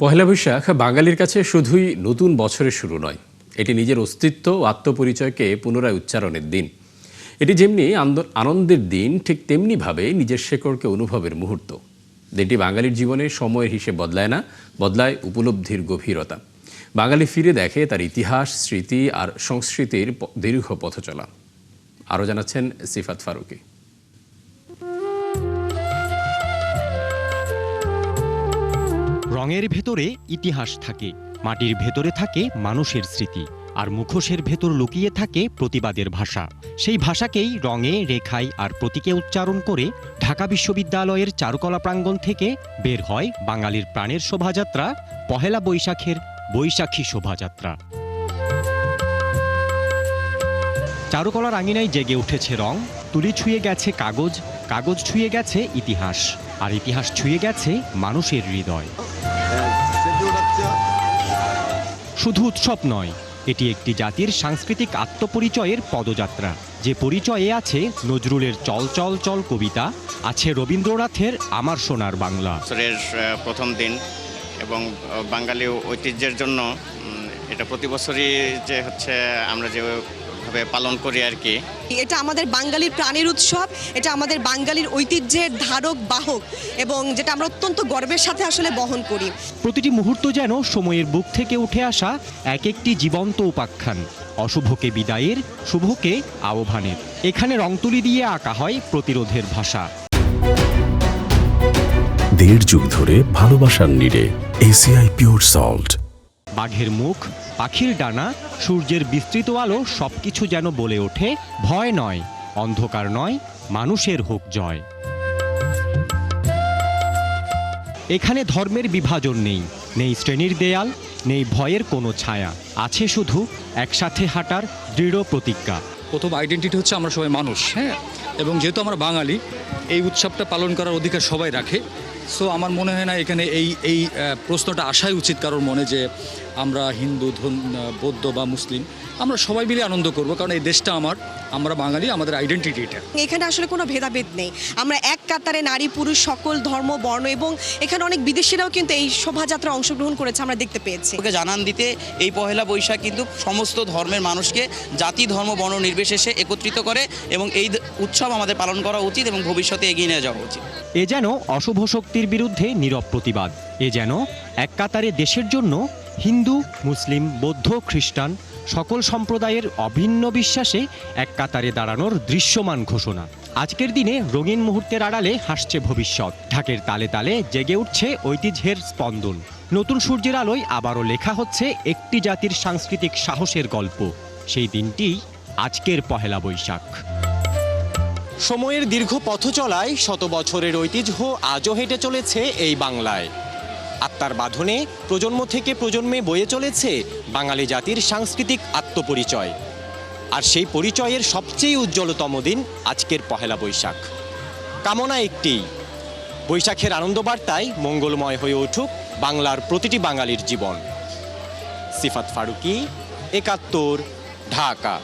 পহেলা বৈশাখ বাঙালির কাছে শুধুই নতুন বছরের শুরু নয়, এটি নিজের অস্তিত্ব ও আত্মপরিচয়কে পুনরায় উচ্চারণের দিন। এটি যেমনি আনন্দের দিন, ঠিক তেমনিভাবে নিজের শেকড়কে অনুভবের মুহূর্ত। দিনটি বাঙালির জীবনে সময়ের হিসেব বদলায় না, বদলায় উপলব্ধির গভীরতা। বাঙালি ফিরে দেখে তার ইতিহাস, স্মৃতি আর সংস্কৃতির দীর্ঘ পথ চলা। আরও জানাচ্ছেন সিফাত ফারুকী। রঙের ভেতরে ইতিহাস থাকে, মাটির ভেতরে থাকে মানুষের স্মৃতি, আর মুখোশের ভেতর লুকিয়ে থাকে প্রতিবাদের ভাষা। সেই ভাষাকেই রঙে, রেখায় আর প্রতীকে উচ্চারণ করে ঢাকা বিশ্ববিদ্যালয়ের চারুকলা প্রাঙ্গণ থেকে বের হয় বাঙালির প্রাণের শোভাযাত্রা, পহেলা বৈশাখের বৈশাখী শোভাযাত্রা। চারুকলার আঙিনায় জেগে উঠেছে রং, তুলি ছুঁয়ে গেছে কাগজ, কাগজ ছুঁয়ে গেছে ইতিহাস, আর ইতিহাস ছুঁয়ে গেছে মানুষের হৃদয়। শুধু উৎসব নয়, এটি একটি জাতির সাংস্কৃতিক আত্মপরিচয়ের পদযাত্রা, যে পরিচয়ে আছে নজরুলের চল চল চল কবিতা, আছে রবীন্দ্রনাথের আমার সোনার বাংলা। বছরের প্রথম দিন এবং বাঙালি ঐতিহ্যের জন্য এটা প্রতি বছরই যে হচ্ছে আমরা যেভাবে পালন করি আর কি। এটা আমাদের বাঙালির প্রাণের উৎসব, এটা আমাদের বাঙালির ঐতিহ্যের ধারক বাহক, এবং যেটা আমরা অত্যন্ত গর্বের সাথে আসলে বহন করি। প্রতিটি মুহূর্ত যেন সময়ের বুক থেকে উঠে আসা এক একটি জীবন্ত উপাখ্যান, অশুভকে বিদায়ের, শুভকে আহ্বানের। এখানে রংতুলি দিয়ে আঁকা হয় প্রতিরোধের ভাষা। দেড় যুগ ধরে ভালোবাসার নিড়ে এসিআই পিওর সল্ট। বাঘের মুখ, পাখির ডানা, সূর্যের বিস্তৃত আলো সবকিছু যেন বলে ওঠে, ভয় নয়, অন্ধকার নয়, মানুষের হোক জয়। এখানে ধর্মের বিভাজন নেই, নেই শ্রেণীর দেয়াল, নেই ভয়ের কোনো ছায়া, আছে শুধু একসাথে হাঁটার দৃঢ় প্রতিজ্ঞা। প্রথম আইডেন্টিটি হচ্ছে আমরা সবাই মানুষ, হ্যাঁ, এবং যেহেতু আমরা বাঙালি, এই উৎসবটা পালন করার অধিকার সবাই রাখে। সো আমার মনে হয় না এখানে এই প্রশ্নটা আসাই উচিত কারোর মনে যে আমরা হিন্দু, বৌদ্ধ বা মুসলিম, আমরা সবাই মিলে আনন্দ করব, কারণ এই দেশটা আমরা বাঙালি, আমাদের আইডেন্টিটি এটা। এখানে আসলে কোনো ভেদাভেদ নেই, আমরা এক কাতারে নারী পুরুষ সকল ধর্ম বর্ণ, এবং এখানে অনেক বিদেশিরাও কিন্তু এই শোভাযাত্রায় অংশগ্রহণ করেছে, আমরা দেখতে পেয়েছি। ওকে জানান দিতে এই পহেলা বৈশাখ কিন্তু সমস্ত ধর্মের মানুষকে জাতি ধর্ম বর্ণ নির্বিশেষে একত্রিত করে, এবং এই উৎসব আমাদের পালন করা উচিত এবং ভবিষ্যতে এগিয়ে নিয়ে যাওয়া উচিত। এ যেন অশুভ শক্তির বিরুদ্ধে নীরব প্রতিবাদ, এ যেন এক কাতারে দেশের জন্য হিন্দু, মুসলিম, বৌদ্ধ, খ্রিস্টান সকল সম্প্রদায়ের অভিন্ন বিশ্বাসে এক কাতারে দাঁড়ানোর দৃশ্যমান ঘোষণা। আজকের দিনে রঙিন মুহূর্তের আড়ালে হাসছে ভবিষ্যৎ, ঢাকের তালে তালে জেগে উঠছে ঐতিহ্যের স্পন্দন। নতুন সূর্যের আলোয় আবারও লেখা হচ্ছে একটি জাতির সাংস্কৃতিক সাহসের গল্প। সেই দিনটি আজকের পহেলা বৈশাখ। সময়ের দীর্ঘ পথ চলায় শত বছরের ঐতিহ্য আজও হেঁটে চলেছে এই বাংলায়। আত্মার বাঁধনে প্রজন্ম থেকে প্রজন্মে বয়ে চলেছে বাঙালি জাতির সাংস্কৃতিক আত্মপরিচয়। আর সেই পরিচয়ের সবচেয়ে উজ্জ্বলতম দিন আজকের পহেলা বৈশাখ। কামনা একটি, বৈশাখের আনন্দবার্তায় মঙ্গলময় হয়ে উঠুক বাংলার প্রতিটি বাঙালির জীবন। সিফাত ফারুকী, ৭১, ঢাকা।